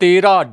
13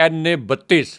NA-32।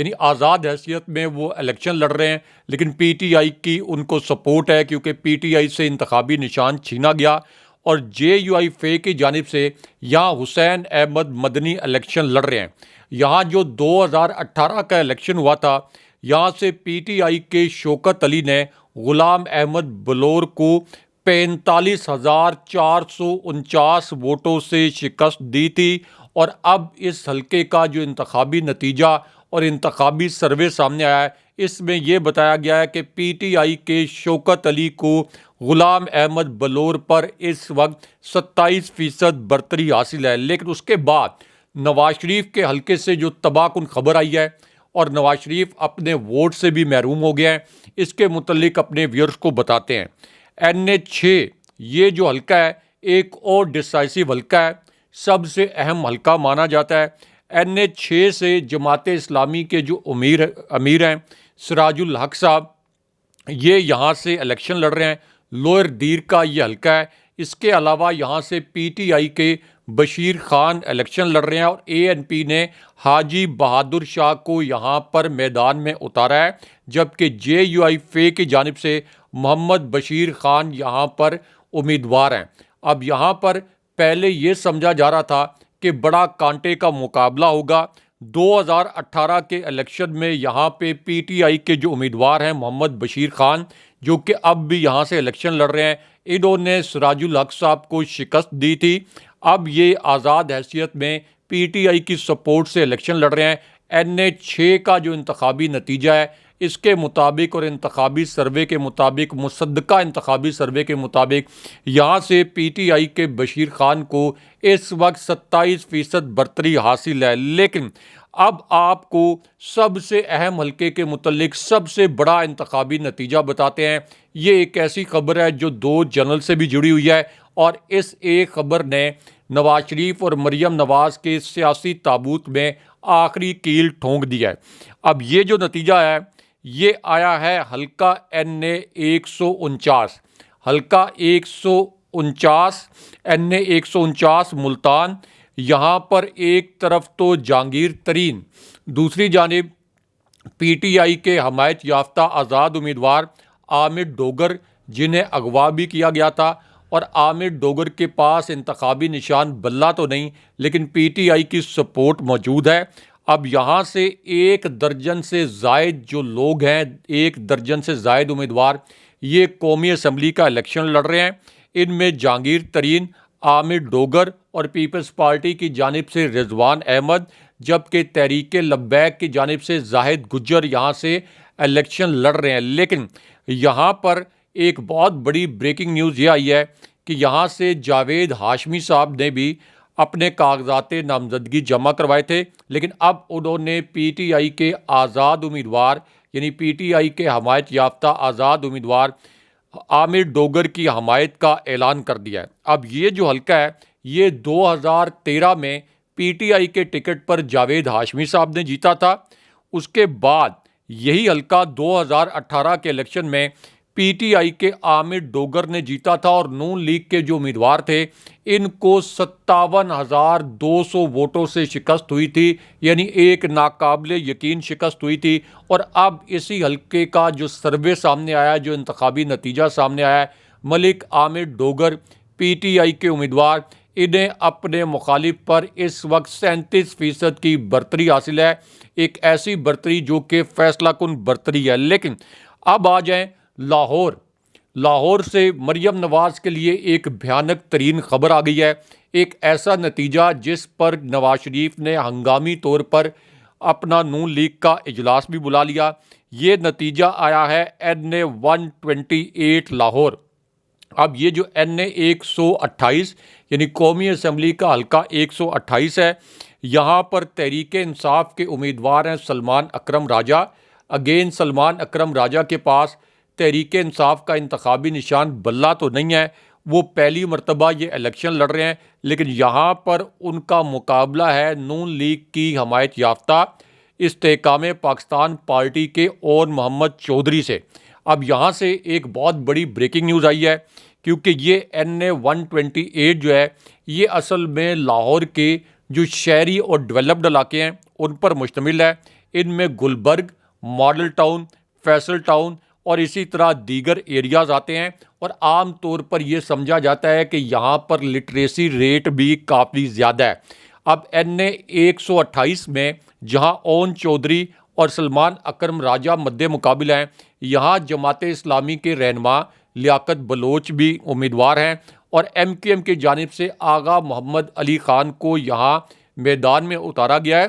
یعنی آزاد حیثیت میں وہ الیکشن لڑ رہے ہیں، لیکن پی ٹی آئی کی ان کو سپورٹ ہے کیونکہ پی ٹی آئی سے انتخابی نشان چھینا گیا، اور جے یو آئی فے کی جانب سے یہاں حسین احمد مدنی الیکشن لڑ رہے ہیں۔ یہاں جو 2018 کا الیکشن ہوا تھا، یہاں سے پی ٹی آئی کے شوکت علی نے غلام احمد بلور کو 45,449 ووٹوں سے شکست دی تھی، اور اب اس حلقے کا جو انتخابی نتیجہ اور انتخابی سروے سامنے آیا ہے، اس میں یہ بتایا گیا ہے کہ پی ٹی آئی کے شوکت علی کو غلام احمد بلور پر اس وقت 27% برتری حاصل ہے۔ لیکن اس کے بعد نواز شریف کے حلقے سے جو تباہ کن خبر آئی ہے اور نواز شریف اپنے ووٹ سے بھی محروم ہو گیا ہے، اس کے متعلق اپنے ویورز کو بتاتے ہیں۔ NH6 یہ جو حلقہ ہے ایک اور ڈسائسو حلقہ ہے، سب سے اہم حلقہ مانا جاتا ہے۔ NH6 سے جماعت اسلامی کے جو امیر ہیں سراج الحق صاحب، یہ یہاں سے الیکشن لڑ رہے ہیں۔ لوئر دیر کا یہ حلقہ ہے۔ اس کے علاوہ یہاں سے پی ٹی آئی کے بشیر خان الیکشن لڑ رہے ہیں، اور ANP نے حاجی بہادر شاہ کو یہاں پر میدان میں اتارا ہے، جبکہ JUI فے کی جانب سے محمد بشیر خان یہاں پر امیدوار ہیں۔ اب یہاں پر پہلے یہ سمجھا جا رہا تھا کہ بڑا کانٹے کا مقابلہ ہوگا۔ 2018 کے الیکشن میں یہاں پہ پی ٹی آئی کے جو امیدوار ہیں محمد بشیر خان، جو کہ اب بھی یہاں سے الیکشن لڑ رہے ہیں، انہوں نے سراج الحق صاحب کو شکست دی تھی۔ اب یہ آزاد حیثیت میں پی ٹی آئی کی سپورٹ سے الیکشن لڑ رہے ہیں۔ NH6 کا جو انتخابی نتیجہ ہے، اس کے مطابق اور انتخابی سروے کے مطابق، مصدقہ انتخابی سروے کے مطابق، یہاں سے پی ٹی آئی کے بشیر خان کو اس وقت 27% برتری حاصل ہے۔ لیکن اب آپ کو سب سے اہم حلقے کے متعلق سب سے بڑا انتخابی نتیجہ بتاتے ہیں۔ یہ ایک ایسی خبر ہے جو 2 چینل سے بھی جڑی ہوئی ہے، اور اس ایک خبر نے نواز شریف اور مریم نواز کے سیاسی تابوت میں آخری کیل ٹھونک دیا ہے۔ اب یہ جو نتیجہ ہے یہ آیا ہے حلقہ NA149، حلقہ 149 NA149 ملتان۔ یہاں پر ایک طرف تو جہانگیر ترین، دوسری جانب پی ٹی آئی کے حمایت یافتہ آزاد امیدوار عامر ڈوگر، جنہیں اغوا بھی کیا گیا تھا، اور عامر ڈوگر کے پاس انتخابی نشان بلہ تو نہیں، لیکن پی ٹی آئی کی سپورٹ موجود ہے۔ اب یہاں سے 1 درجن سے زائد جو لوگ ہیں، 1 درجن سے زائد امیدوار، یہ قومی اسمبلی کا الیکشن لڑ رہے ہیں۔ ان میں جہانگیر ترین، عامر ڈوگر اور پیپلز پارٹی کی جانب سے رضوان احمد، جبکہ تحریک لبیک کی جانب سے زاہد گجر یہاں سے الیکشن لڑ رہے ہیں۔ لیکن یہاں پر ایک بہت بڑی بریکنگ نیوز یہ آئی ہے کہ یہاں سے جاوید ہاشمی صاحب نے بھی اپنے کاغذات نامزدگی جمع کروائے تھے، لیکن اب انہوں نے پی ٹی آئی کے آزاد امیدوار، یعنی پی ٹی آئی کے حمایت یافتہ آزاد امیدوار عامر ڈوگر کی حمایت کا اعلان کر دیا ہے۔ اب یہ جو حلقہ ہے یہ 2013 میں پی ٹی آئی کے ٹکٹ پر جاوید ہاشمی صاحب نے جیتا تھا۔ اس کے بعد یہی حلقہ 2018 کے الیکشن میں پی ٹی آئی کے عامر ڈوگر نے جیتا تھا، اور نون لیگ کے جو امیدوار تھے ان کو 57,200 ووٹوں سے شکست ہوئی تھی، یعنی ایک ناقابل یقین شکست ہوئی تھی۔ اور اب اسی حلقے کا جو سروے سامنے آیا، جو انتخابی نتیجہ سامنے آیا ہے، ملک عامر ڈوگر پی ٹی آئی کے امیدوار، انہیں اپنے مخالف پر اس وقت 37% کی برتری حاصل ہے، ایک ایسی برتری جو کہ فیصلہ کن برتری ہے۔ لیکن اب آ جائیں لاہور سے مریم نواز کے لیے ایک بھیانک ترین خبر آ گئی ہے، ایک ایسا نتیجہ جس پر نواز شریف نے ہنگامی طور پر اپنا نون لیگ کا اجلاس بھی بلا لیا۔ یہ نتیجہ آیا ہے NA128 لاہور۔ اب یہ جو NA128 یعنی قومی اسمبلی کا حلقہ 128 ہے، یہاں پر تحریک انصاف کے امیدوار ہیں سلمان اکرم راجہ۔ اگین سلمان اکرم راجہ کے پاس تحریک انصاف کا انتخابی نشان بلہ تو نہیں ہے، وہ پہلی مرتبہ یہ الیکشن لڑ رہے ہیں، لیکن یہاں پر ان کا مقابلہ ہے نون لیگ کی حمایت یافتہ استحکام پاکستان پارٹی کے اور محمد چودھری سے۔ اب یہاں سے ایک بہت بڑی بریکنگ نیوز آئی ہے، کیونکہ یہ NA128 جو ہے یہ اصل میں لاہور کے جو شہری اور ڈیولپڈ علاقے ہیں ان پر مشتمل ہے۔ ان میں Gulberg, model town, Faisal town اور اسی طرح دیگر ایریاز آتے ہیں، اور عام طور پر یہ سمجھا جاتا ہے کہ یہاں پر لٹریسی ریٹ بھی کافی زیادہ ہے۔ اب NA 128 میں جہاں اون چودھری اور سلمان اکرم راجہ مد مقابل ہیں، یہاں جماعت اسلامی کے رہنما لیاقت بلوچ بھی امیدوار ہیں، اور MQM کی جانب سے آغا محمد علی خان کو یہاں میدان میں اتارا گیا ہے،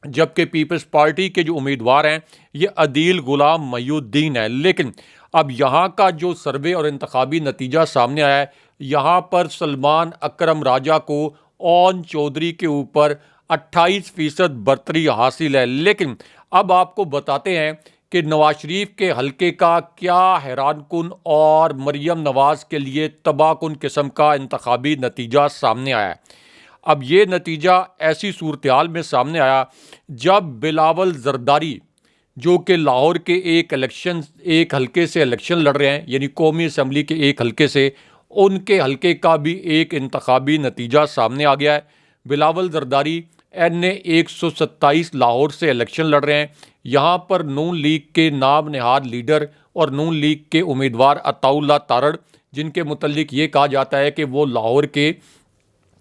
جبکہ پیپلز پارٹی کے جو امیدوار ہیں یہ عدیل غلام محی الدین ہے۔ لیکن اب یہاں کا جو سروے اور انتخابی نتیجہ سامنے آیا ہے، یہاں پر سلمان اکرم راجہ کو اون چودھری کے اوپر 28% برتری حاصل ہے۔ لیکن اب آپ کو بتاتے ہیں کہ نواز شریف کے حلقے کا کیا حیران کن اور مریم نواز کے لیے تباہ کن قسم کا انتخابی نتیجہ سامنے آیا ہے۔ اب یہ نتیجہ ایسی صورتحال میں سامنے آیا جب بلاول زرداری جو کہ لاہور کے ایک حلقے سے الیکشن لڑ رہے ہیں، یعنی قومی اسمبلی کے ایک حلقے سے، ان کے حلقے کا بھی ایک انتخابی نتیجہ سامنے آ گیا ہے۔ بلاول زرداری NA 127 لاہور سے الیکشن لڑ رہے ہیں۔ یہاں پر نون لیگ کے نام نہاد لیڈر اور نون لیگ کے امیدوار عطاء اللہ تارڑ، جن کے متعلق یہ کہا جاتا ہے کہ وہ لاہور کے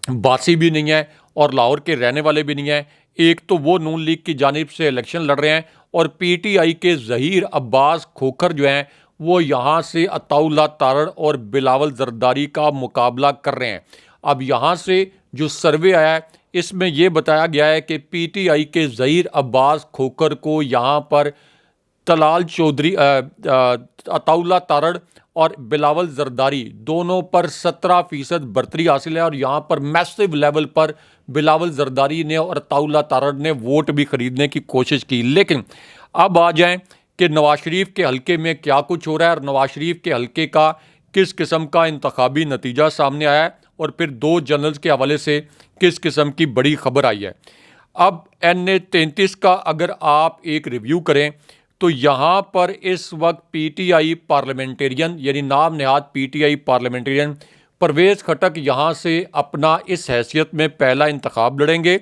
باسی بھی نہیں ہیں اور لاہور کے رہنے والے بھی نہیں ہیں، ایک تو وہ نون لیگ کی جانب سے الیکشن لڑ رہے ہیں، اور PTI کے ظہیر عباس کھوکھر جو ہیں وہ یہاں سے عطاء اللہ تارڑ اور بلاول زرداری کا مقابلہ کر رہے ہیں۔ اب یہاں سے جو سروے آیا ہے اس میں یہ بتایا گیا ہے کہ PTI کے ظہیر عباس کھوکھر کو یہاں پر طلال چودھری عطاء اللہ تارڑ اور بلاول زرداری دونوں پر 17% برتری حاصل ہے، اور یہاں پر میسو لیول پر بلاول زرداری نے اور عطاء اللہ تارڑ نے ووٹ بھی خریدنے کی کوشش کی۔ لیکن اب آ جائیں کہ نواز شریف کے حلقے میں کیا کچھ ہو رہا ہے، اور نواز شریف کے حلقے کا کس قسم کا انتخابی نتیجہ سامنے آیا ہے، اور پھر دو جنرلز کے حوالے سے کس قسم کی بڑی خبر آئی ہے۔ اب NA 33 کا اگر آپ ایک ریویو کریں تو یہاں پر اس وقت PTI پارلیمنٹیرین، یعنی نام نہاد PTI پارلیمنٹیرین پرویز خٹک یہاں سے اپنا اس حیثیت میں پہلا انتخاب لڑیں گے،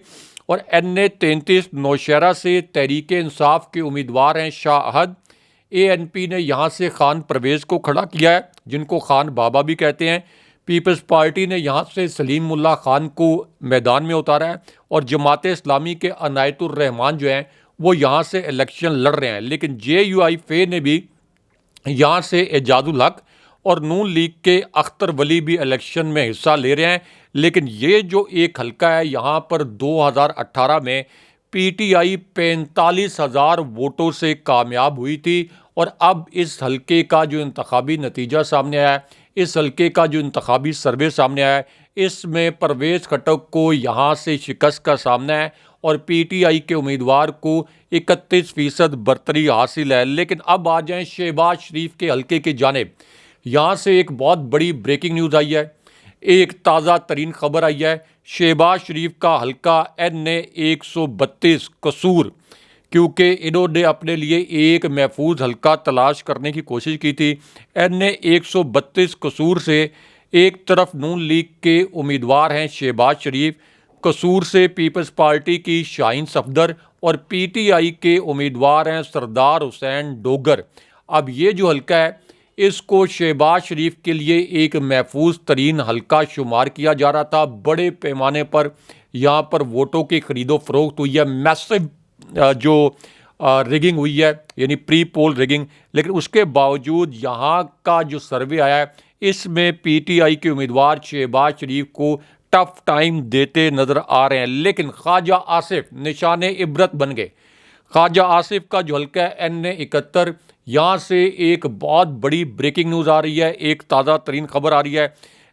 اور NA 33 نوشہرہ سے تحریک انصاف کے امیدوار ہیں شاہ احد۔ ANP نے یہاں سے خان پرویز کو کھڑا کیا ہے، جن کو خان بابا بھی کہتے ہیں۔ پیپلز پارٹی نے یہاں سے سلیم اللہ خان کو میدان میں اتارا ہے، اور جماعت اسلامی کے عنایت الرحمان جو ہیں وہ یہاں سے الیکشن لڑ رہے ہیں۔ لیکن JUI فے نے بھی یہاں سے اعجاز الحق اور نون لیگ کے اختر ولی بھی الیکشن میں حصہ لے رہے ہیں۔ لیکن یہ جو ایک حلقہ ہے یہاں پر 2018 میں PTI 45,000 ووٹوں سے کامیاب ہوئی تھی، اور اب اس حلقے کا جو انتخابی نتیجہ سامنے آیا ہے، اس حلقے کا جو انتخابی سروے سامنے آیا ہے، اس میں پرویز خٹک کو یہاں سے شکست کا سامنا ہے، اور PTI کے امیدوار کو 31% برتری حاصل ہے۔ لیکن اب آ جائیں شہباز شریف کے حلقے کی جانب۔ یہاں سے ایک بہت بڑی بریکنگ نیوز آئی ہے، ایک تازہ ترین خبر آئی ہے۔ شہباز شریف کا حلقہ NA 132 قصور، کیونکہ انہوں نے اپنے لیے ایک محفوظ حلقہ تلاش کرنے کی کوشش کی تھی۔ NA 132 قصور سے ایک طرف نون لیگ کے امیدوار ہیں شہباز شریف، قصور سے پیپلز پارٹی کی شاہین صفدر، اور PTI کے امیدوار ہیں سردار حسین ڈوگر۔ اب یہ جو حلقہ ہے اس کو شہباز شریف کے لیے ایک محفوظ ترین حلقہ شمار کیا جا رہا تھا۔ بڑے پیمانے پر یہاں پر ووٹوں کی خرید و فروخت ہوئی ہے، میسو جو ریگنگ ہوئی ہے، یعنی پری پول ریگنگ۔ لیکن اس کے باوجود یہاں کا جو سروے آیا ہے اس میں PTI کے امیدوار شہباز شریف کو ٹف ٹائم دیتے نظر آ رہے ہیں۔ لیکن خواجہ آصف نشان عبرت بن گئے۔ خواجہ آصف کا جو حلقہ ہے NA 71، یہاں سے ایک بہت بڑی بریکنگ نیوز آ رہی ہے، ایک تازہ ترین خبر آ رہی ہے۔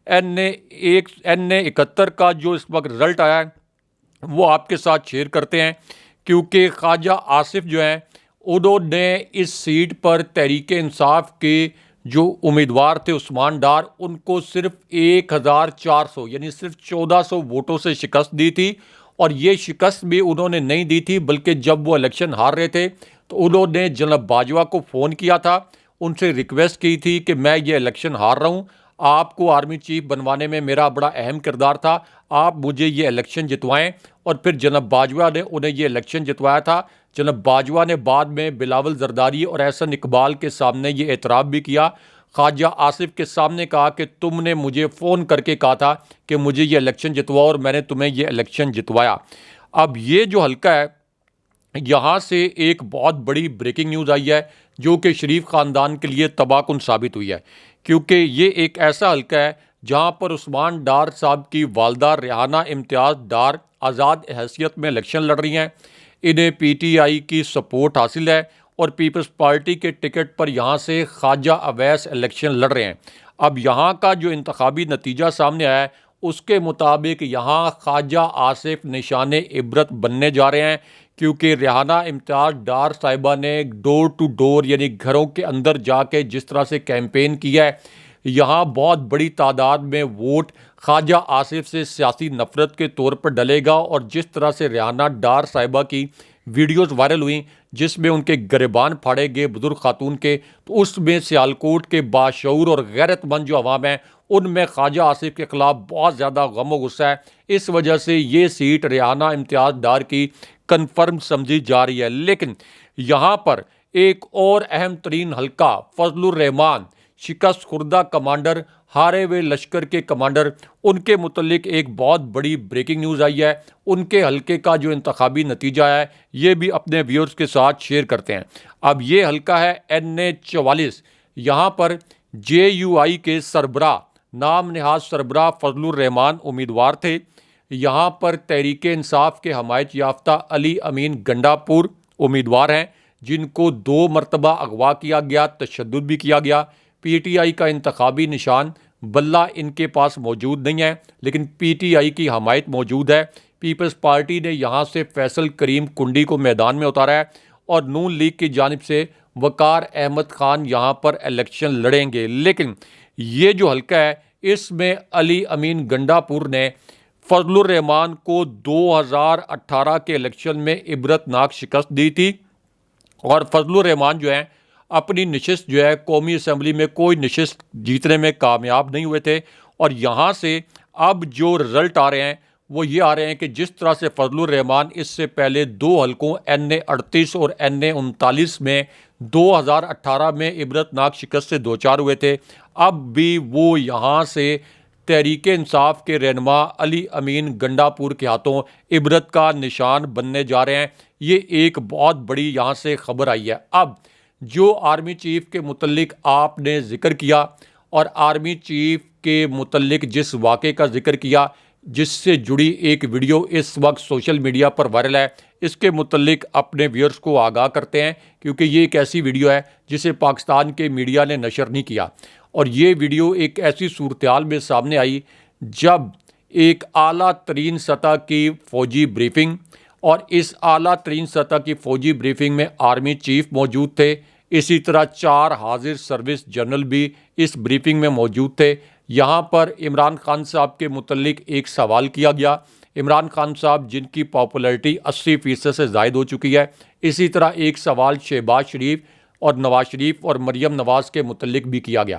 NA 71 کا جو اس وقت رزلٹ آیا ہے وہ آپ کے ساتھ شیئر کرتے ہیں، کیونکہ خواجہ آصف جو ہیں انہوں نے اس سیٹ پر تحریک انصاف کے جو امیدوار تھے عثمان ڈار، ان کو صرف 1400 یعنی صرف 1400 ووٹوں سے شکست دی تھی، اور یہ شکست بھی انہوں نے نہیں دی تھی بلکہ جب وہ الیکشن ہار رہے تھے تو انہوں نے جناب باجوہ کو فون کیا تھا، ان سے ریکویسٹ کی تھی کہ میں یہ الیکشن ہار رہا ہوں، آپ کو آرمی چیف بنوانے میں میرا بڑا اہم کردار تھا، آپ مجھے یہ الیکشن جتوائیں، اور پھر جناب باجوہ نے انہیں یہ الیکشن جتوایا تھا۔ جناب باجوہ نے بعد میں بلاول زرداری اور احسن اقبال کے سامنے یہ اعتراف بھی کیا. خواجہ آصف کے سامنے کہا کہ تم نے مجھے فون کر کے کہا تھا کہ مجھے یہ الیکشن جتواؤ اور میں نے تمہیں یہ الیکشن جتوایا. اب یہ جو حلقہ ہے یہاں سے ایک بہت بڑی بریکنگ نیوز آئی ہے جو کہ شریف خاندان کے لیے تباہ کن ثابت ہوئی ہے، کیونکہ یہ ایک ایسا حلقہ ہے جہاں پر عثمان ڈار صاحب کی والدہ ریحانہ امتیاز ڈار آزاد حیثیت میں الیکشن لڑ رہی ہیں. انہیں پی ٹی آئی کی سپورٹ حاصل ہے اور پیپلز پارٹی کے ٹکٹ پر یہاں سے خواجہ اویس الیکشن لڑ رہے ہیں. اب یہاں کا جو انتخابی نتیجہ سامنے آیا ہے اس کے مطابق یہاں خواجہ آصف نشان عبرت بننے جا رہے ہیں، کیونکہ ریحانہ امتیاز ڈار صاحبہ نے ڈور ٹو ڈور یعنی گھروں کے اندر جا کے جس طرح سے کیمپین کیا ہے، یہاں بہت بڑی تعداد میں ووٹ خواجہ آصف سے سیاسی نفرت کے طور پر ڈلے گا. اور جس طرح سے ریحانہ ڈار صاحبہ کی ویڈیوز وائرل ہوئیں جس میں ان کے گریبان پھاڑے گئے بزرگ خاتون کے، تو اس میں سیالکوٹ کے باشعور اور غیرت مند جو عوام ہیں ان میں خواجہ آصف کے خلاف بہت زیادہ غم و غصہ ہے. اس وجہ سے یہ سیٹ ریحانہ امتیاز ڈار کی کنفرم سمجھی جا رہی ہے. لیکن یہاں پر ایک اور اہم ترین حلقہ فضل الرحمان شکست خوردہ کمانڈر، ہارے ہوئے لشکر کے کمانڈر، ان کے متعلق ایک بہت بڑی بریکنگ نیوز آئی ہے. ان کے حلقے کا جو انتخابی نتیجہ ہے یہ بھی اپنے ویورز کے ساتھ شیئر کرتے ہیں. اب یہ حلقہ ہے NA 44. یہاں پر JUI کے سربراہ نام نہاد سربراہ فضل الرحمان امیدوار تھے. یہاں پر تحریک انصاف کے حمایت یافتہ علی امین گنڈا پور امیدوار ہیں جن کو 2 مرتبہ اغوا کیا گیا، تشدد بھی کیا گیا. پی ٹی آئی کا انتخابی نشان بلہ ان کے پاس موجود نہیں ہے لیکن پی ٹی آئی کی حمایت موجود ہے. پیپلز پارٹی نے یہاں سے فیصل کریم کنڈی کو میدان میں اتارا ہے اور نون لیگ کی جانب سے وقار احمد خان یہاں پر الیکشن لڑیں گے. لیکن یہ جو حلقہ ہے اس میں علی امین گنڈا پور نے فضل الرحمان کو 2018 کے الیکشن میں عبرت ناک شکست دی تھی اور فضل الرحمان جو ہیں اپنی نشست جو ہے قومی اسمبلی میں کوئی نشست جیتنے میں کامیاب نہیں ہوئے تھے. اور یہاں سے اب جو رزلٹ آ رہے ہیں وہ یہ آ رہے ہیں کہ جس طرح سے فضل الرحمان اس سے پہلے 2 حلقوں NA 38 اور NA 39 میں 2018 میں عبرت ناک شکست سے دوچار ہوئے تھے، اب بھی وہ یہاں سے تحریک انصاف کے رہنما علی امین گنڈا پور کے ہاتھوں عبرت کا نشان بننے جا رہے ہیں. یہ ایک بہت بڑی یہاں سے خبر آئی ہے. اب جو آرمی چیف کے متعلق آپ نے ذکر کیا اور آرمی چیف کے متعلق جس واقعے کا ذکر کیا جس سے جڑی ایک ویڈیو اس وقت سوشل میڈیا پر وائرل ہے، اس کے متعلق اپنے ویورز کو آگاہ کرتے ہیں کیونکہ یہ ایک ایسی ویڈیو ہے جسے پاکستان کے میڈیا نے نشر نہیں کیا. اور یہ ویڈیو ایک ایسی صورتحال میں سامنے آئی جب ایک اعلیٰ ترین سطح کی فوجی بریفنگ، اور اس اعلیٰ ترین سطح کی فوجی بریفنگ میں آرمی چیف موجود تھے، اسی طرح 4 حاضر سروس جنرل بھی اس بریفنگ میں موجود تھے. یہاں پر عمران خان صاحب کے متعلق ایک سوال کیا گیا. عمران خان صاحب جن کی پاپولرٹی 80% سے زائد ہو چکی ہے. اسی طرح ایک سوال شہباز شریف اور نواز شریف اور مریم نواز کے متعلق بھی کیا گیا.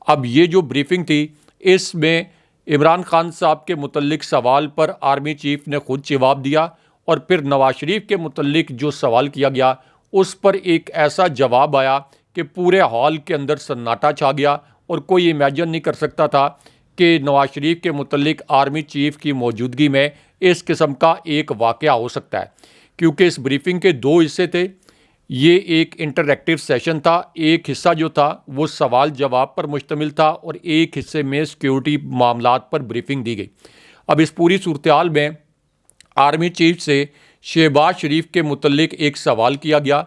اب یہ جو بریفنگ تھی اس میں عمران خان صاحب کے متعلق سوال پر آرمی چیف نے خود جواب دیا اور پھر نواز شریف کے متعلق جو سوال کیا گیا اس پر ایک ایسا جواب آیا کہ پورے ہال کے اندر سناٹا چھا گیا اور کوئی امیجن نہیں کر سکتا تھا کہ نواز شریف کے متعلق آرمی چیف کی موجودگی میں اس قسم کا ایک واقعہ ہو سکتا ہے. کیونکہ اس بریفنگ کے 2 حصے تھے. یہ ایک انٹریکٹیو سیشن تھا، ایک حصہ جو تھا وہ سوال جواب پر مشتمل تھا اور ایک حصے میں سیکیورٹی معاملات پر بریفنگ دی گئی. اب اس پوری صورتحال میں آرمی چیف سے شہباز شریف کے متعلق ایک سوال کیا گیا،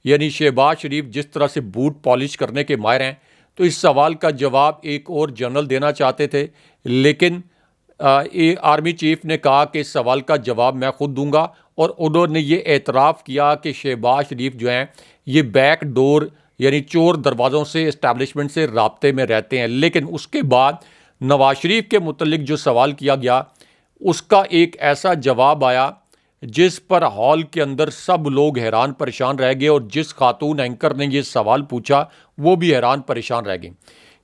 یعنی شہباز شریف جس طرح سے بوٹ پالش کرنے کے ماہر ہیں تو اس سوال کا جواب ایک اور جنرل دینا چاہتے تھے، لیکن آرمی چیف نے کہا کہ اس سوال کا جواب میں خود دوں گا. اور انہوں نے یہ اعتراف کیا کہ شہباز شریف جو ہیں یہ بیک ڈور یعنی چور دروازوں سے اسٹیبلشمنٹ سے رابطے میں رہتے ہیں. لیکن اس کے بعد نواز شریف کے متعلق جو سوال کیا گیا اس کا ایک ایسا جواب آیا جس پر ہال کے اندر سب لوگ حیران پریشان رہ گئے اور جس خاتون اینکر نے یہ سوال پوچھا وہ بھی حیران پریشان رہ گئی.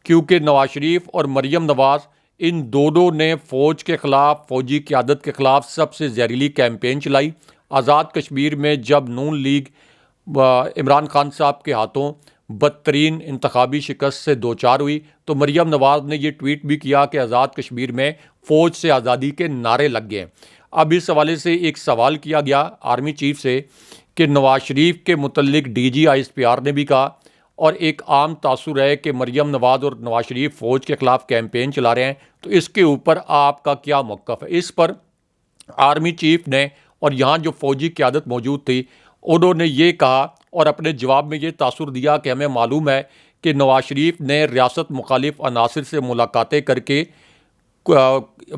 کیونکہ نواز شریف اور مریم نواز ان دونوں نے فوج کے خلاف، فوجی قیادت کے خلاف سب سے زہریلی کیمپین چلائی آزاد کشمیر میں جب نون لیگ عمران خان صاحب کے ہاتھوں بدترین انتخابی شکست سے دوچار ہوئی تو مریم نواز نے یہ ٹویٹ بھی کیا کہ آزاد کشمیر میں فوج سے آزادی کے نعرے لگ گئے ہیں۔ اب اس حوالے سے ایک سوال کیا گیا آرمی چیف سے کہ نواز شریف کے متعلق D G I S P R نے بھی کہا، اور ایک عام تاثر ہے کہ مریم نواز اور نواز شریف فوج کے خلاف کیمپین چلا رہے ہیں، تو اس کے اوپر آپ کا کیا موقف ہے؟ اس پر آرمی چیف نے اور یہاں جو فوجی قیادت موجود تھی انہوں نے یہ کہا اور اپنے جواب میں یہ تاثر دیا کہ ہمیں معلوم ہے کہ نواز شریف نے ریاست مخالف عناصر سے ملاقاتیں کر کے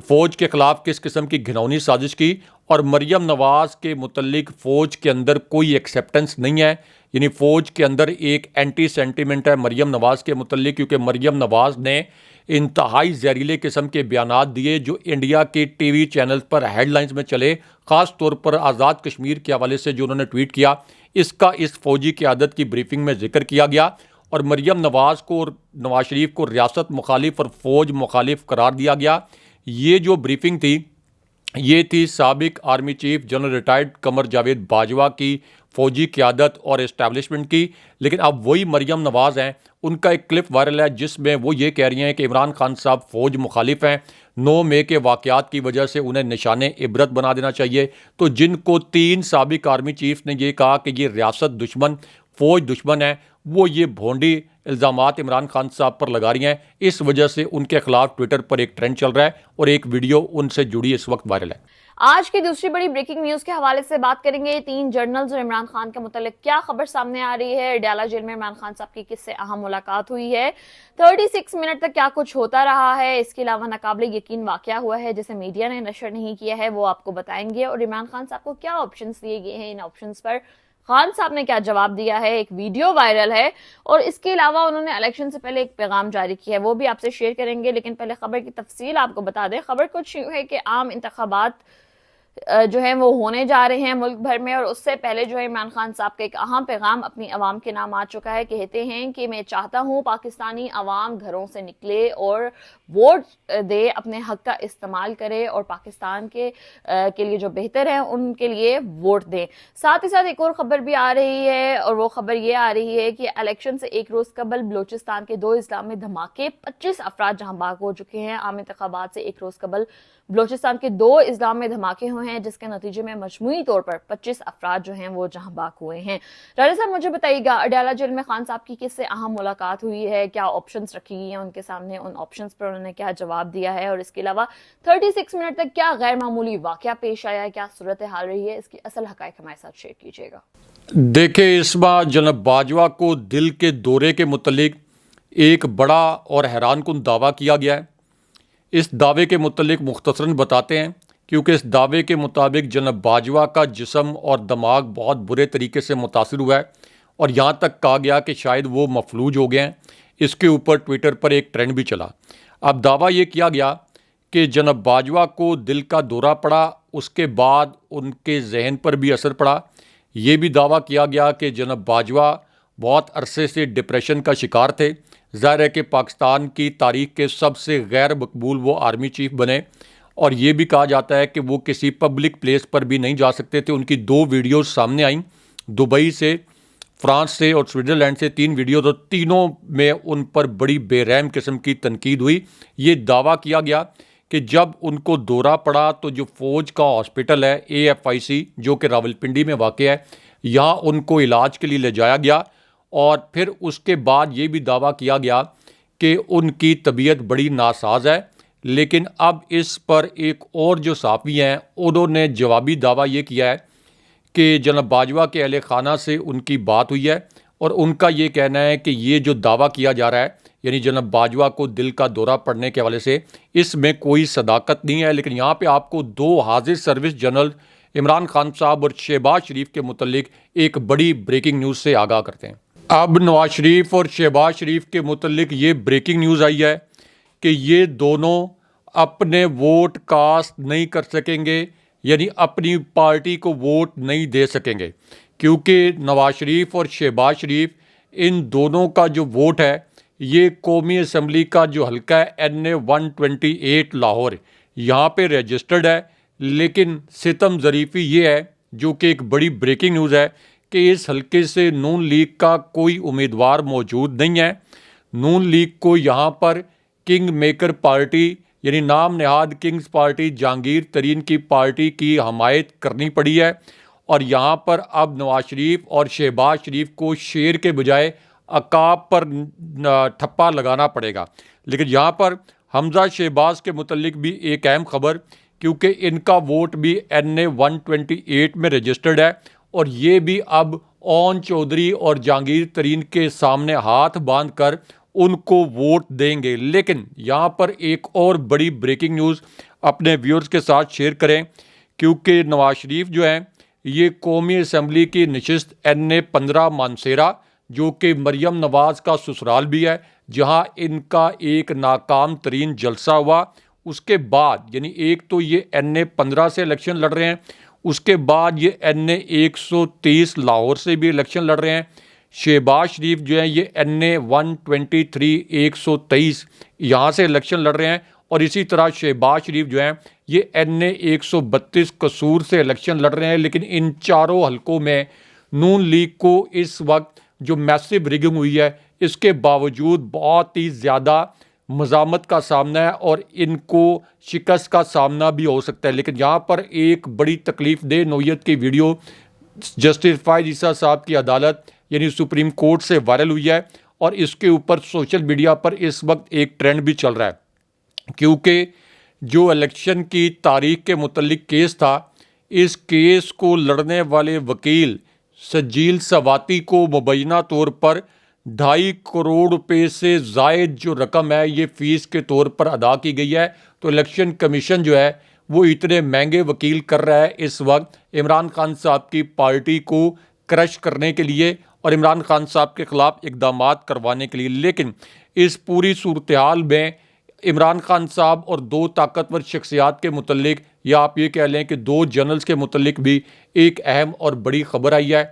فوج کے خلاف کس قسم کی گھناؤنی سازش کی، اور مریم نواز کے متعلق فوج کے اندر کوئی ایکسیپٹنس نہیں ہے، یعنی فوج کے اندر ایک اینٹی سینٹیمنٹ ہے مریم نواز کے متعلق، کیونکہ مریم نواز نے انتہائی زہریلے قسم کے بیانات دیے جو انڈیا کے ٹی وی چینلز پر ہیڈ لائنز میں چلے، خاص طور پر آزاد کشمیر کے حوالے سے جو انہوں نے ٹویٹ کیا، اس کا اس فوجی قیادت کی بریفنگ میں ذکر کیا گیا، اور مریم نواز کو اور نواز شریف کو ریاست مخالف اور فوج مخالف قرار دیا گیا۔ یہ جو بریفنگ تھی یہ تھی سابق army chief general retired Qamar Javed Bajwa کی فوجی قیادت اور اسٹیبلشمنٹ کی، لیکن اب وہی مریم نواز ہیں، ان کا ایک کلپ وائرل ہے جس میں وہ یہ کہہ رہی ہیں کہ عمران خان صاحب فوج مخالف ہیں، 9 مئی کے واقعات کی وجہ سے انہیں نشان عبرت بنا دینا چاہیے۔ تو جن کو 3 سابق آرمی چیف نے یہ کہا کہ یہ ریاست دشمن، فوج دشمن ہے، وہ یہ بھونڈی الزامات عمران خان صاحب پر لگا رہی ہیں، اس وجہ سے ان کے خلاف ٹویٹر پر ایک ٹرینڈ چل رہا ہے اور ایک ویڈیو ان سے جڑی اس وقت وائرل ہے۔ آج کی دوسری بڑی بریکنگ نیوز کے حوالے سے بات کریں گے۔ 3 جرنلز اور عمران خان کے متعلق کیا خبر سامنے آ رہی ہے؟ اڈیالہ جیل میں عمران خان صاحب کی کس سے اہم ملاقات ہوئی ہے؟ 36 منٹ تک کیا کچھ ہوتا رہا ہے؟ اس کے علاوہ ناقابل یقین واقعہ ہوا ہے جسے میڈیا نے نشر نہیں کیا ہے، وہ آپ کو بتائیں گے، اور عمران خان صاحب کو کیا آپشنز دیے گئے ہیں، ان آپشنز پر خان صاحب نے کیا جواب دیا ہے، ایک ویڈیو وائرل ہے، اور اس کے علاوہ انہوں نے الیکشن سے پہلے ایک پیغام جاری کیا ہے، وہ بھی آپ سے شیئر کریں گے۔ لیکن پہلے خبر کی تفصیل آپ کو بتا دیں۔ خبر کچھ یوں ہے کہ عام انتخابات جو ہیں وہ ہونے جا رہے ہیں ملک بھر میں، اور اس سے پہلے جو ہے عمران خان صاحب کا ایک اہم پیغام اپنی عوام کے نام آ چکا ہے۔ کہتے ہیں کہ میں چاہتا ہوں پاکستانی عوام گھروں سے نکلے اور ووٹ دے، اپنے حق کا استعمال کرے اور پاکستان کے لیے جو بہتر ہے ان کے لیے ووٹ دیں۔ ساتھ ہی ساتھ ایک اور خبر بھی آ رہی ہے، اور وہ خبر یہ آ رہی ہے کہ الیکشن سے ایک روز قبل بلوچستان کے 2 اضلاع میں دھماکے، 25 افراد جہاں باغ ہو چکے ہیں۔ عام انتخابات سے ایک روز قبل بلوچستان کے 2 اضلاع میں دھماکے ہوئے ہیں، جس کے نتیجے میں مجموعی طور پر 25 افراد جو ہیں وہ جہاں باغ ہوئے ہیں۔ راجہ صاحب مجھے بتائیے گا، اڈیالہ جیل میں خان صاحب کی کس سے اہم ملاقات ہوئی ہے؟ کیا آپشنز رکھی گئی ہیں ان کے سامنے؟ ان آپشنز پر انہوں نے کیا جواب دیا ہے؟ اور اس کے علاوہ 36 منٹ تک کیا غیر معمولی واقعہ پیش آیا ہے؟ کیا صورتحال رہی ہے؟ اس کی اصل حقائق ہمارے ساتھ شیئر کیجیے گا۔ دیکھیں، اس بار جناب باجوہ کو دل کے دورے کے متعلق ایک بڑا اور حیران کن دعویٰ کیا گیا ہے۔ اس دعوے کے متعلق مختصراً بتاتے ہیں، کیونکہ اس دعوے کے مطابق جناب باجوہ کا جسم اور دماغ بہت برے طریقے سے متاثر ہوا ہے، اور یہاں تک کہا گیا کہ شاید وہ مفلوج ہو گئے ہیں۔ اس کے اوپر ٹویٹر پر ایک ٹرینڈ بھی چلا۔ اب دعویٰ یہ کیا گیا کہ جناب باجوہ کو دل کا دورہ پڑا، اس کے بعد ان کے ذہن پر بھی اثر پڑا۔ یہ بھی دعویٰ کیا گیا کہ جناب باجوہ بہت عرصے سے ڈپریشن کا شکار تھے۔ ظاہر ہے کہ پاکستان کی تاریخ کے سب سے غیر مقبول وہ آرمی چیف بنے، اور یہ بھی کہا جاتا ہے کہ وہ کسی پبلک پلیس پر بھی نہیں جا سکتے تھے۔ ان کی 2 ویڈیوز سامنے آئیں، دبئی سے، فرانس سے اور سوئٹزرلینڈ سے 3 ویڈیوز، اور تینوں میں ان پر بڑی بے رحم قسم کی تنقید ہوئی۔ یہ دعویٰ کیا گیا کہ جب ان کو دورہ پڑا تو جو فوج کا ہاسپٹل ہے AFIC جو کہ راولپنڈی میں واقع ہے، یہاں ان کو علاج کے لیے لے جایا گیا، اور پھر اس کے بعد یہ بھی دعویٰ کیا گیا کہ ان کی طبیعت بڑی ناساز ہے۔ لیکن اب اس پر ایک اور جو صحافی ہیں انہوں نے جوابی دعویٰ یہ کیا ہے کہ جناب باجوہ کے اہل خانہ سے ان کی بات ہوئی ہے، اور ان کا یہ کہنا ہے کہ یہ جو دعویٰ کیا جا رہا ہے، یعنی جناب باجوہ کو دل کا دورہ پڑنے کے حوالے سے، اس میں کوئی صداقت نہیں ہے۔ لیکن یہاں پہ آپ کو 2 حاضر سروس جنرل عمران خان صاحب اور شہباز شریف کے متعلق ایک بڑی بریکنگ نیوز سے آگاہ کرتے ہیں۔ اب نواز شریف اور شہباز شریف کے متعلق یہ بریکنگ نیوز آئی ہے کہ یہ دونوں اپنے ووٹ کاسٹ نہیں کر سکیں گے، یعنی اپنی پارٹی کو ووٹ نہیں دے سکیں گے، کیونکہ نواز شریف اور شہباز شریف ان دونوں کا جو ووٹ ہے یہ قومی اسمبلی کا جو حلقہ ہے NA 128 لاہور، یہاں پہ رجسٹرڈ ہے۔ لیکن ستم ظریفی یہ ہے جو کہ ایک بڑی بریکنگ نیوز ہے کہ اس حلقے سے نون لیگ کا کوئی امیدوار موجود نہیں ہے۔ نون لیگ کو یہاں پر کنگ میکر پارٹی یعنی نام نہاد کنگز پارٹی جہانگیر ترین کی پارٹی کی حمایت کرنی پڑی ہے، اور یہاں پر اب نواز شریف اور شہباز شریف کو شیر کے بجائے عقاب پر ٹھپا لگانا پڑے گا۔ لیکن یہاں پر حمزہ شہباز کے متعلق بھی ایک اہم خبر، کیونکہ ان کا ووٹ بھی NA 128 میں رجسٹرڈ ہے، اور یہ بھی اب اون چودھری اور جہانگیر ترین کے سامنے ہاتھ باندھ کر ان کو ووٹ دیں گے۔ لیکن یہاں پر ایک اور بڑی بریکنگ نیوز اپنے ویورز کے ساتھ شیئر کریں، کیونکہ نواز شریف جو ہیں یہ قومی اسمبلی کی نشست NA 15 مانسیرا، جو کہ مریم نواز کا سسرال بھی ہے، جہاں ان کا ایک ناکام ترین جلسہ ہوا، اس کے بعد یعنی ایک تو یہ NA 15 سے الیکشن لڑ رہے ہیں، اس کے بعد یہ NA 130 لاہور سے بھی الیکشن لڑ رہے ہیں۔ شہباز شریف جو ہیں یہ NA 123 123 یہاں سے الیکشن لڑ رہے ہیں، اور اسی طرح شہباز شریف جو ہیں یہ NA 132 قصور سے الیکشن لڑ رہے ہیں۔ لیکن ان چاروں حلقوں میں نون لیگ کو اس وقت جو میسو ریگنگ ہوئی ہے، اس کے باوجود بہت ہی زیادہ مزاحمت کا سامنا ہے، اور ان کو شکست کا سامنا بھی ہو سکتا ہے۔ لیکن یہاں پر ایک بڑی تکلیف دہ نوعیت کی ویڈیو جسٹس فائز عیسیٰ صاحب کی عدالت یعنی سپریم کورٹ سے وائرل ہوئی ہے، اور اس کے اوپر سوشل میڈیا پر اس وقت ایک ٹرینڈ بھی چل رہا ہے، کیونکہ جو الیکشن کی تاریخ کے متعلق کیس تھا، اس کیس کو لڑنے والے وکیل سجیل سواتی کو مبینہ طور پر 2.5 کروڑ روپے سے زائد جو رقم ہے یہ فیس کے طور پر ادا کی گئی ہے۔ تو الیکشن کمیشن جو ہے وہ اتنے مہنگے وکیل کر رہا ہے اس وقت عمران خان صاحب کی پارٹی کو کرش کرنے کے لیے اور عمران خان صاحب کے خلاف اقدامات کروانے کے لیے۔ لیکن اس پوری صورتحال میں عمران خان صاحب اور 2 طاقتور شخصیات کے متعلق، یا آپ یہ کہہ لیں کہ 2 جنرلز کے متعلق بھی ایک اہم اور بڑی خبر آئی ہے۔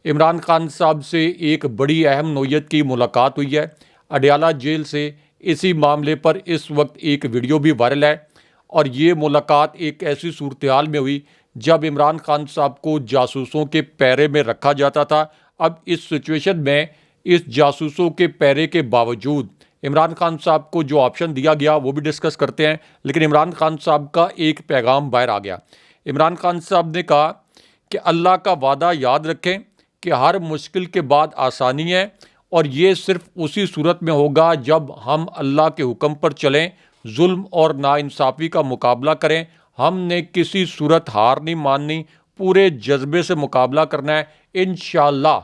عمران خان صاحب سے ایک بڑی اہم نوعیت کی ملاقات ہوئی ہے اڈیالہ جیل سے۔ اسی معاملے پر اس وقت ایک ویڈیو بھی وائرل ہے، اور یہ ملاقات ایک ایسی صورتحال میں ہوئی جب عمران خان صاحب کو جاسوسوں کے پیرے میں رکھا جاتا تھا۔ اب اس سچویشن میں اس جاسوسوں کے پیرے کے باوجود عمران خان صاحب کو جو آپشن دیا گیا وہ بھی ڈسکس کرتے ہیں۔ لیکن عمران خان صاحب کا ایک پیغام باہر آ گیا۔ عمران خان صاحب نے کہا کہ اللہ کا وعدہ یاد رکھیں کہ ہر مشکل کے بعد آسانی ہے، اور یہ صرف اسی صورت میں ہوگا جب ہم اللہ کے حکم پر چلیں، ظلم اور ناانصافی کا مقابلہ کریں۔ ہم نے کسی صورت ہار نہیں ماننی، پورے جذبے سے مقابلہ کرنا ہے۔ انشاءاللہ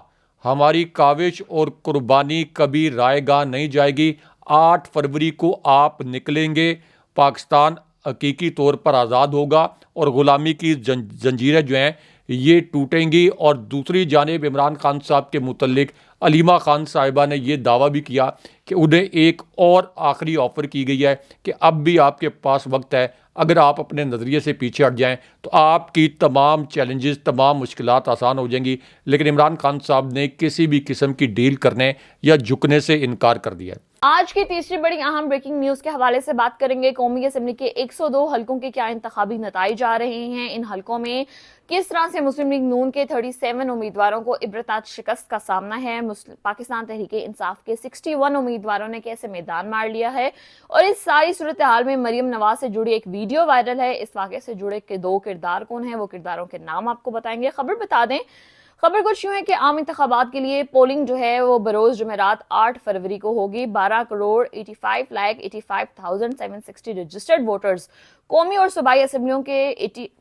ہماری کاوش اور قربانی کبھی رائے گاہ نہیں جائے گی۔ 8 فروری کو آپ نکلیں گے، پاکستان حقیقی طور پر آزاد ہوگا، اور غلامی کی زنجیریں جو ہیں یہ ٹوٹیں گی۔ اور دوسری جانب عمران خان صاحب کے متعلق علیمہ خان صاحبہ نے یہ دعویٰ بھی کیا کہ انہیں ایک اور آخری آفر کی گئی ہے کہ اب بھی آپ کے پاس وقت ہے، اگر آپ اپنے نظریے سے پیچھے ہٹ جائیں تو آپ کی تمام چیلنجز، تمام مشکلات آسان ہو جائیں گی۔ لیکن عمران خان صاحب نے کسی بھی قسم کی ڈیل کرنے یا جھکنے سے انکار کر دیا ہے۔ آج کی تیسری بڑی اہم بریکنگ نیوز کے حوالے سے بات کریں گے۔ قومی اسمبلی کے 102 حلقوں کے کیا انتخابی نتائج آ رہے ہیں، ان حلقوں میں کس طرح سے مسلم لیگ نون کے 37 امیدواروں کو عبرتناک شکست کا سامنا ہے، پاکستان تحریک انصاف کے 61 امیدواروں نے کیسے میدان مار لیا ہے، اور اس ساری صورتحال میں مریم نواز سے جڑی ایک ویڈیو وائرل ہے۔ اس واقعے سے جڑے 2 کردار کون ہیں، وہ کرداروں کے نام آپ کو بتائیں گے۔ خبر بتا دیں، خبر کچھ یوں ہے کہ عام انتخابات کے لیے پولنگ جو ہے وہ بروز جمعرات 8 فروری کو ہوگی۔ 12,85,85,760 رجسٹرڈ ووٹرز قومی اور صوبائی اسمبلیوں کے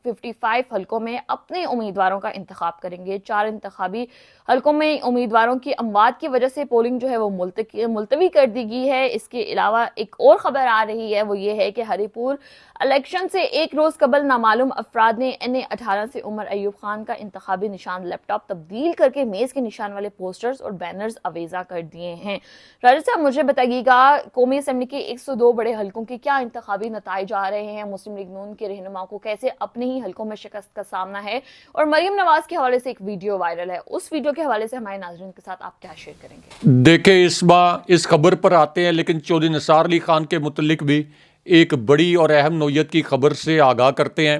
55 حلقوں میں اپنے امیدواروں کا انتخاب کریں گے۔ 4 انتخابی حلقوں میں امیدواروں کی اموات کی وجہ سے پولنگ جو ہے وہ ملتوی کر دی گئی ہے۔ اس کے علاوہ ایک اور خبر آ رہی ہے، وہ یہ ہے کہ ہری پور الیکشن سے 1 روز قبل نامعلوم افراد نے NA 18 سے عمر ایوب خان کا انتخابی نشان لیپ ٹاپ تبدیل کر کے میز کے نشان والے پوسٹرز اور بینرز اویزا کر دیے ہیں۔ راجد صاحب مجھے بتائیے گا، قومی اسمبلی کے 102 بڑے حلقوں کے کیا انتخابی نتائج آ رہے ہیں، مسلم لیگ نون کے رہنماؤں کو کیسے اپنے ہی حلقوں میں شکست کا سامنا ہے، اور مریم نواز کے حوالے سے ایک ویڈیو وائرل ہے، اس ویڈیو کے حوالے سے ہمارے ناظرین کے ساتھ آپ کیا شیئر کریں گے؟ دیکھیں اس خبر پر آتے ہیں، لیکن چودھری نثار علی خان کے متعلق بھی ایک بڑی اور اہم نوعیت کی خبر سے آگاہ کرتے ہیں۔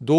2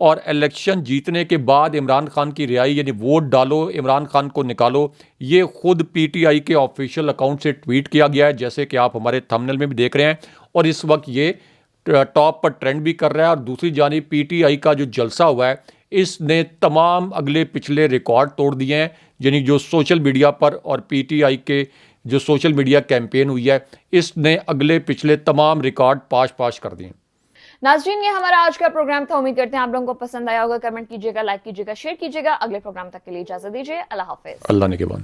اور الیکشن جیتنے کے بعد عمران خان کی رہائی یعنی ووٹ ڈالو عمران خان کو نکالو، یہ خود پی ٹی آئی کے آفیشیل اکاؤنٹ سے ٹویٹ کیا گیا ہے، جیسے کہ آپ ہمارے تھمبنیل میں بھی دیکھ رہے ہیں، اور اس وقت یہ ٹاپ پر ٹرینڈ بھی کر رہا ہے۔ اور دوسری جانب پی ٹی آئی کا جو جلسہ ہوا ہے اس نے تمام اگلے پچھلے ریکارڈ توڑ دیے ہیں، یعنی جو سوشل میڈیا پر اور پی ٹی آئی کے جو سوشل میڈیا کیمپین ہوئی ہے اس نے اگلے پچھلے تمام ریکارڈ پاش کر دیے۔ ناظرین، یہ ہمارا آج کا پروگرام تھا، امید کرتے ہیں آپ لوگوں کو پسند آیا ہوگا۔ کمنٹ کیجیے گا، لائک کیجیے گا، شیئر کیجیے گا۔ اگلے پروگرام تک کے لیے اجازت دیجیے، اللہ حافظ۔ اللہ نے کے بعد